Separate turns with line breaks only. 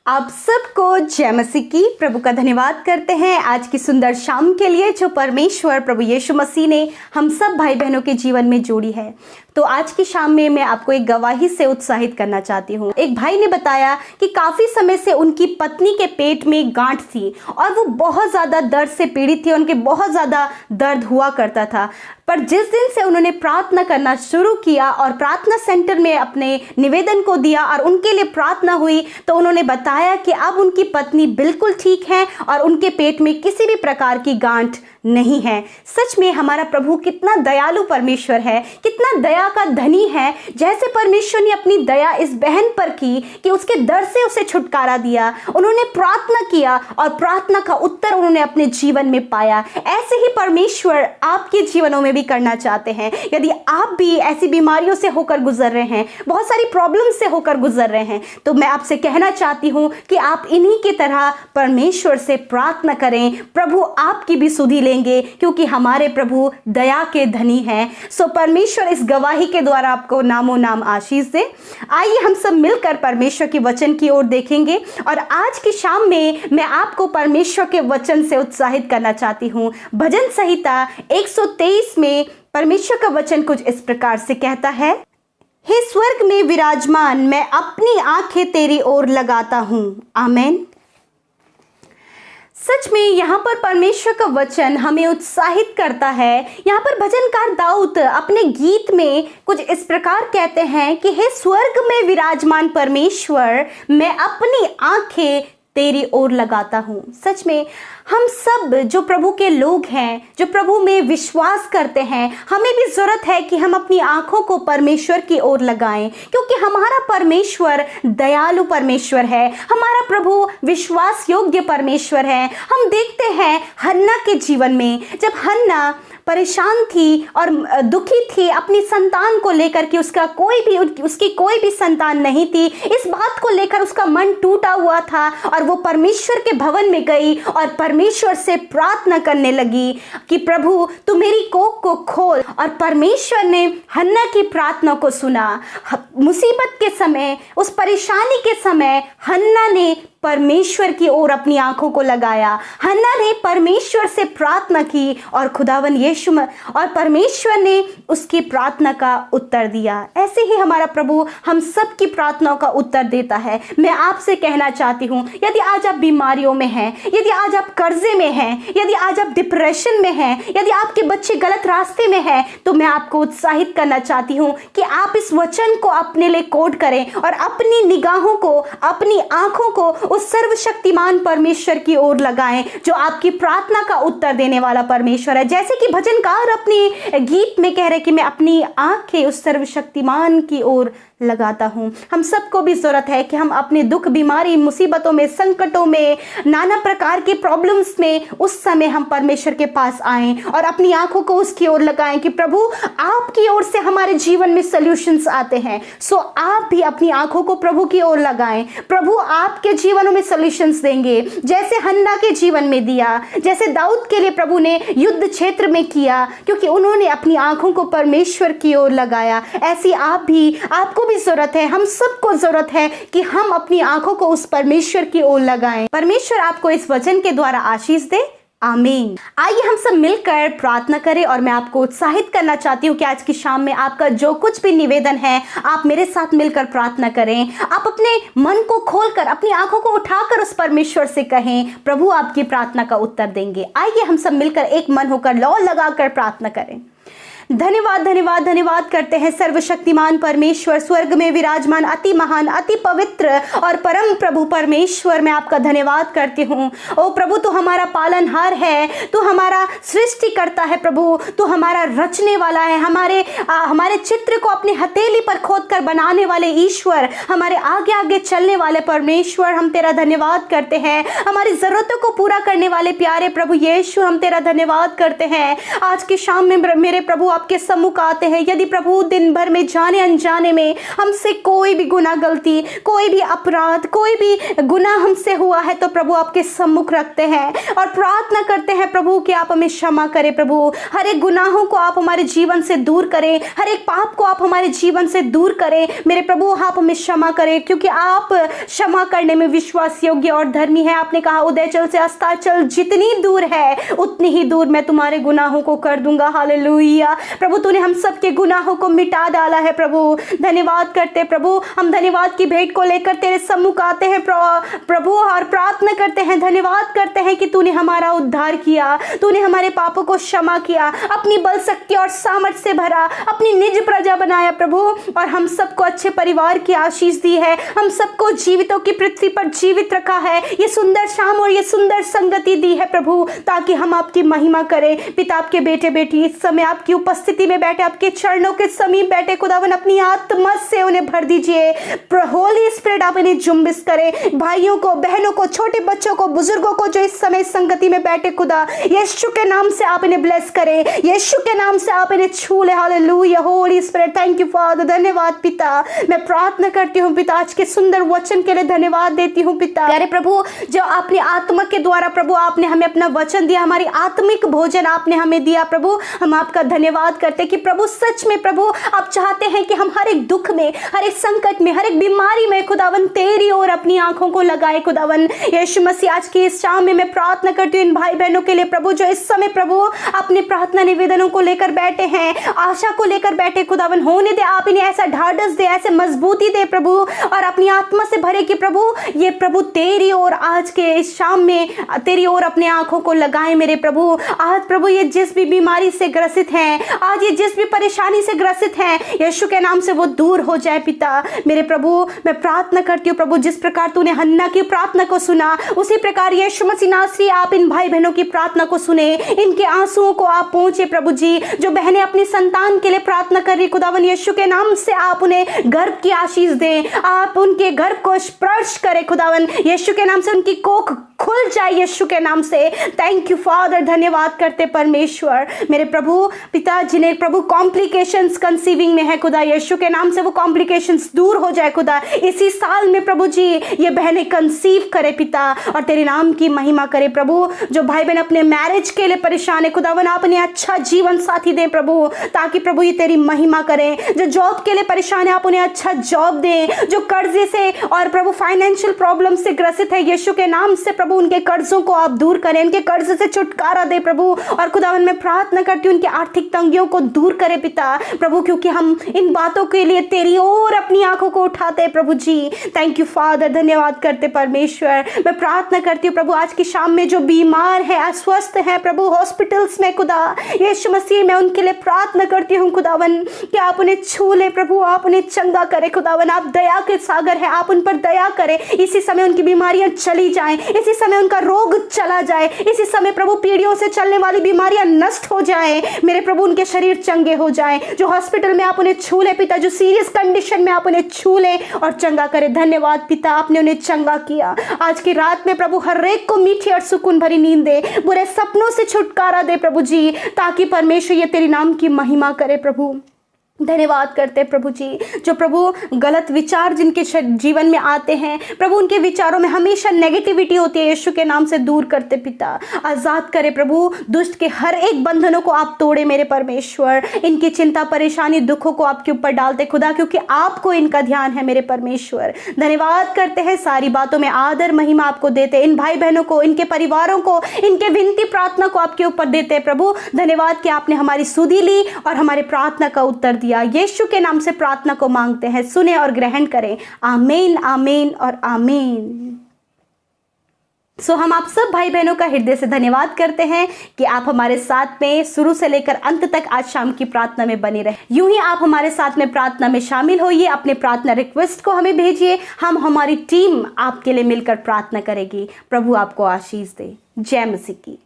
आप सबको जय मसीह की। प्रभु का धन्यवाद करते हैं आज की सुंदर शाम के लिए जो परमेश्वर प्रभु यीशु मसीह ने हम सब भाई बहनों के जीवन में जोड़ी है। तो आज की शाम में मैं आपको एक गवाही से उत्साहित करना चाहती हूँ। एक भाई ने बताया कि काफ़ी समय से उनकी पत्नी के पेट में गांठ थी और वो बहुत ज़्यादा दर्द से पीड़ित थी। उनके बहुत ज़्यादा दर्द हुआ करता था, पर जिस दिन से उन्होंने प्रार्थना करना शुरू किया और प्रार्थना सेंटर में अपने निवेदन को दिया और उनके लिए प्रार्थना हुई, तो उन्होंने बताया कि अब उनकी पत्नी बिल्कुल ठीक है और उनके पेट में किसी भी प्रकार की गांठ नहीं है। सच में हमारा प्रभु कितना दयालु परमेश्वर है, कितना दया का धनी है। जैसे परमेश्वर ने अपनी दया इस बहन पर की कि उसके दर्द से उसे छुटकारा दिया, उन्होंने प्रार्थना किया और प्रार्थना का उत्तर उन्होंने अपने जीवन में पाया। ऐसे ही परमेश्वर आपके जीवनों में भी करना चाहते हैं। यदि आप भी ऐसी बीमारियों से होकर गुजर रहे हैं, बहुत सारी प्रॉब्लम से होकर गुजर रहे हैं, तो मैं आपसे कहना चाहती हूँ कि आप इन्हीं की तरह परमेश्वर से प्रार्थना करें। प्रभु आपकी भी सुधि लेंगे क्योंकि हमारे प्रभु दया के धनी हैं। सो परमेश्वर इस गवाही के द्वारा आपको नामो नाम आशीष दे। आइए हम सब मिलकर परमेश्वर के वचन की ओर देखेंगे और आज की शाम में मैं आपको परमेश्वर के वचन से उत्साहित करना चाहती हूँ। भजन संहिता 123 में परमेश्वर का वचन कुछ इस प्रकार से कहता है, हे स्वर्ग में विराजमान, मैं अपनी आंखें तेरी ओर लगाता हूँ। आमीन। सच में यहाँ पर परमेश्वर का वचन हमें उत्साहित करता है। यहाँ पर भजनकार दाऊद अपने गीत में कुछ इस प्रकार कहते हैं कि हे स्वर्ग में विराजमान परमेश्वर, मैं अपनी आंखें तेरी ओर लगाता हूँ। सच में हम सब जो प्रभु के लोग हैं, जो प्रभु में विश्वास करते हैं, हमें भी जरूरत है कि हम अपनी आंखों को परमेश्वर की ओर लगाएं, क्योंकि हमारा परमेश्वर दयालु परमेश्वर है। हमारा प्रभु विश्वास योग्य परमेश्वर है। हम देखते हैं हन्ना के जीवन में, जब हन्ना परेशान थी और दुखी थी अपनी संतान को लेकर कि उसकी कोई भी संतान नहीं थी, इस बात को लेकर उसका मन टूटा हुआ था और वो परमेश्वर के भवन में गई और परमेश्वर से प्रार्थना करने लगी कि प्रभु तू मेरी कोख को खोल। और परमेश्वर ने हन्ना की प्रार्थना को सुना। मुसीबत के समय, उस परेशानी के समय हन्ना ने परमेश्वर की ओर अपनी आंखों को लगाया। हन्ना ने परमेश्वर से प्रार्थना की और खुदावन यीशु और परमेश्वर ने उसकी प्रार्थना का उत्तर दिया। ऐसे ही हमारा प्रभु हम सब की प्रार्थनाओं का उत्तर देता है। मैं आपसे कहना चाहती हूँ, यदि आज आप बीमारियों में हैं, यदि आज आप कर्जे में हैं, यदि आज आप डिप्रेशन में हैं, यदि आपके बच्चे गलत रास्ते में हैं, तो मैं आपको उत्साहित करना चाहती हूँ कि आप इस वचन को अपने लिए कोड करें और अपनी निगाहों को, अपनी आंखों को उस सर्वशक्तिमान परमेश्वर की ओर लगाएं जो आपकी प्रार्थना का उत्तर देने वाला परमेश्वर है। जैसे कि भजनकार अपने गीत में कह रहे कि मैं अपनी आंखें उस सर्वशक्तिमान की ओर लगाता हूँ। हम सबको भी जरूरत है कि हम अपने दुख, बीमारी, मुसीबतों में, संकटों में, नाना प्रकार के प्रॉब्लम्स में उस समय हम परमेश्वर के पास आएं और अपनी आंखों को उसकी ओर लगाएं कि प्रभु आपकी ओर से हमारे जीवन में सॉल्यूशंस आते हैं। सो आप भी अपनी आंखों को प्रभु की ओर लगाएं। प्रभु आपके जीवनों में सॉल्यूशंस देंगे, जैसे हन्ना के जीवन में दिया, जैसे दाऊद के लिए प्रभु ने युद्ध क्षेत्र में किया, क्योंकि उन्होंने अपनी आंखों को परमेश्वर की ओर लगाया। ऐसी आपको भी जरूरत है, हम सबको जरूरत है कि हम अपनी आंखों को उस परमेश्वर की ओर लगाएं। परमेश्वर आपको इस वचन के द्वारा आशीष दे। आमीन। आइए हम सब मिलकर प्रार्थना करें और मैं आपको उत्साहित करना चाहती हूँ कि आज की शाम में आपका जो कुछ भी निवेदन है, आप मेरे साथ मिलकर प्रार्थना करें। आप अपने मन को खोलकर, अपनी आंखों को उठाकर उस परमेश्वर से कहें, प्रभु आपकी प्रार्थना का उत्तर देंगे। आइए हम सब मिलकर एक मन होकर लौ लगाकर प्रार्थना करें। धन्यवाद धन्यवाद धन्यवाद करते हैं सर्वशक्तिमान परमेश्वर, स्वर्ग में विराजमान, अति महान, अति पवित्र और परम प्रभु परमेश्वर, मैं आपका धन्यवाद करती हूँ। ओ प्रभु, तू हमारा पालनहार है, तू हमारा सृष्टि करता है। प्रभु तू हमारा रचने वाला है, हमारे चित्र को अपने हथेली पर खोद कर बनाने वाले ईश्वर, हमारे आगे आगे चलने वाले परमेश्वर, हम तेरा धन्यवाद करते हैं। हमारी जरूरतों को पूरा करने वाले प्यारे प्रभु यीशु, हम तेरा धन्यवाद करते हैं। आज की शाम में मेरे प्रभु आपके सम्मुख आते हैं। यदि प्रभु दिन भर में जाने अनजाने में हमसे कोई भी गुनाह गलती, कोई भी अपराध, कोई भी गुनाह हमसे हुआ है तो प्रभु आपके सम्मुख रखते हैं और प्रार्थना करते हैं प्रभु कि आप हमें क्षमा करें। प्रभु हर एक गुनाहों को आप हमारे जीवन से दूर करें, हर एक पाप को आप हमारे जीवन से दूर करें। मेरे प्रभु आप हमें क्षमा करें, क्योंकि आप क्षमा करने में विश्वास योग्य और धर्मी है। आपने कहा उदयचल से अस्ताचल जितनी दूर है उतनी ही दूर मैं तुम्हारे गुनाहों को कर दूंगा। हालेलुया। प्रभु तूने हम सबके गुनाहों को मिटा डाला है। प्रभु धन्यवाद करते प्रभु, हम धन्यवाद की भेंट को लेकर तेरे सम्मुख आते हैं प्रभु और प्रार्थना करते हैं, धन्यवाद करते हैं कि तूने हमारा उद्धार किया, तूने हमारे पापों को क्षमा किया, अपनी बल शक्ति और सामर्थ्य से भरा, अपनी निज प्रजा बनाया प्रभु, और हम सबको अच्छे परिवार की आशीष दी है, हम सबको जीवितों की पृथ्वी पर जीवित रखा है, ये सुंदर शाम और ये सुंदर संगति दी है प्रभु, ताकि हम आपकी महिमा करें। पिता आपके बेटे बेटी इस समय आपकी उपस्थिति में बैठे, आपके चरणों के समीप बैठे खुदावन, अपनी आत्मा से उन्हें भर दीजिए। होली स्पिरिट आप इन्हें जुम्बिश करें, भाइयों को, बहनों को, छोटे बच्चों को, बुजुर्गों को जो इस समय संगति में बैठे खुदा, यीशु के नाम से आप इन्हें ब्लेस करें, यीशु के नाम से आप इन्हें छू ले। Hallelujah. Holi spirit thank you father, धन्यवाद पिता। मैं प्रार्थना करती हूँ पिता, आज के सुंदर वचन के लिए धन्यवाद देती हूँ पिता। प्यारे प्रभु, जो अपनी आत्मा के द्वारा प्रभु आपने हमें अपना वचन दिया, हमारी आत्मिक भोजन आपने हमें दिया प्रभु, हम आपका धन्यवाद करते कि प्रभु सच में प्रभु आप चाहते हैं कि हम हर एक दुख में, हर एक संकट में, हर एक बीमारी में खुदावन तेरी ओर अपनी आंखों को लगाए खुदावन। यीशु मसीह आज की इस शाम में मैं प्रार्थना करती हूँ इन भाई बहनों के लिए प्रभु, जो इस समय प्रभु अपने प्रार्थना निवेदनों को लेकर बैठे हैं, आशा को लेकर बैठे खुदावन, होने दे आप इन्हें ऐसा ढाढ़स दे, ऐसे मजबूती दे प्रभु, और अपनी आत्मा से भरे कि प्रभु ये प्रभु तेरी ओर आज के इस शाम में तेरी ओर अपने आंखों को लगाए मेरे प्रभु। आज प्रभु ये जिस भी बीमारी से ग्रसित हैं, आज ये जिस भी परेशानी से ग्रसित हैं, यीशु के नाम से वो दूर हो जाए पिता। मेरे प्रभु मैं प्रार्थना करती हूँ प्रभु, जिस प्रकार तूने हन्ना की प्रार्थना को सुना, उसी प्रकार यीशु मसीह नासरी आप इन भाई बहनों की प्रार्थना को सुने, इनके आंसुओं को आप पहुंचे प्रभु जी। जो बहनें अपनी संतान के लिए प्रार्थना कर रही खुदावन, यीशु के नाम से आप उन्हें गर्भ की आशीष दें, आप उनके गर्भ को स्पर्श करें खुदावन, यीशु के नाम से उनकी कोख खुल जाए यीशु के नाम से। थैंक यू फादर, धन्यवाद करते परमेश्वर। मेरे प्रभु पिता, जिन्हें प्रभु कॉम्प्लिकेशंस कंसीविंग में है खुदा, यीशु के नाम से वो कॉम्प्लिकेशंस दूर हो जाए खुदा। इसी साल में प्रभु जी ये बहनें कंसीव करे पिता, और तेरे नाम की महिमा करे प्रभु। जो भाई बहन अपने मैरिज के लिए परेशान है खुदावन, आप उन्हें अच्छा जीवन साथी दें प्रभु, ताकि प्रभु ये तेरी महिमा करें। जो जॉब के लिए परेशान है, आप उन्हें अच्छा जॉब दें। जो कर्जे से और प्रभु फाइनेंशियल प्रॉब्लम से ग्रसित है, यीशु के नाम से प्रभु उनके कर्जों को आप दूर करें, उनके कर्ज से छुटकारा दे प्रभु। और खुदावन मैं प्रार्थना करती हूँ उनकी आर्थिक तंगियों को दूर करे पिता प्रभु, क्योंकि हम इन बातों के लिए तेरी ओर अपनी आंखों को उठाते हैं प्रभु जी। थैंक यू फादर, धन्यवाद करते परमेश्वर। मैं प्रार्थना करती हूँ प्रभु, आज की शाम में जो बीमार है, अस्वस्थ है प्रभु, हॉस्पिटल्स में खुदा, यीशु मसीह मैं उनके लिए प्रार्थना करती हूँ खुदावन कि आप उन्हें छू ले प्रभु, आप उन्हें चंगा करे खुदावन। आप दया के सागर है, आप उन पर दया करें। इसी समय उनकी बीमारियां चली जाएं, इसी समय उनका रोग चला जाए, इसी समय प्रभु पीढ़ियों से चलने वाली बीमारियां नष्ट हो जाएं मेरे प्रभु, उनके शरीर चंगे हो जाएं। जो हॉस्पिटल में आप उन्हें छू ले पिता, जो सीरियस कंडीशन में आप उन्हें छू ले और चंगा करे। धन्यवाद पिता, आपने उन्हें चंगा किया। आज की रात में प्रभु हर एक को मीठी और सुकून भरी नींद दे, बुरे सपनों से छुटकारा दे प्रभु जी, ताकि परमेश्वर ये तेरी नाम की महिमा करे प्रभु। धन्यवाद करते हैं प्रभु जी। जो प्रभु गलत विचार जिनके जीवन में आते हैं प्रभु, उनके विचारों में हमेशा नेगेटिविटी होती है, यीशु के नाम से दूर करते पिता। आज़ाद करे प्रभु, दुष्ट के हर एक बंधनों को आप तोड़े मेरे परमेश्वर। इनकी चिंता परेशानी दुखों को आपके ऊपर डालते खुदा, क्योंकि आपको इनका ध्यान है मेरे परमेश्वर। धन्यवाद करते हैं, सारी बातों में आदर महिमा आपको देते। इन भाई बहनों को, इनके परिवारों को, इनके विनती प्रार्थना को आपके ऊपर देते हैं प्रभु। धन्यवाद कि आपने हमारी सुधि ली और हमारे प्रार्थना का उत्तर दिया। यीशु के नाम से प्रार्थना को मांगते हैं, सुने और ग्रहण करें। आमीन, आमीन और आमीन। हम आप सब भाई बहनों का हृदय से धन्यवाद करते हैं कि आप हमारे साथ में शुरू से लेकर अंत तक आज शाम की प्रार्थना में बने रहे। यूं ही आप हमारे साथ में प्रार्थना में शामिल होइए, अपने प्रार्थना रिक्वेस्ट को हमें भेजिए, हम हमारी टीम आपके लिए मिलकर प्रार्थना करेगी। प्रभु आपको आशीष दे। जय मसीह की।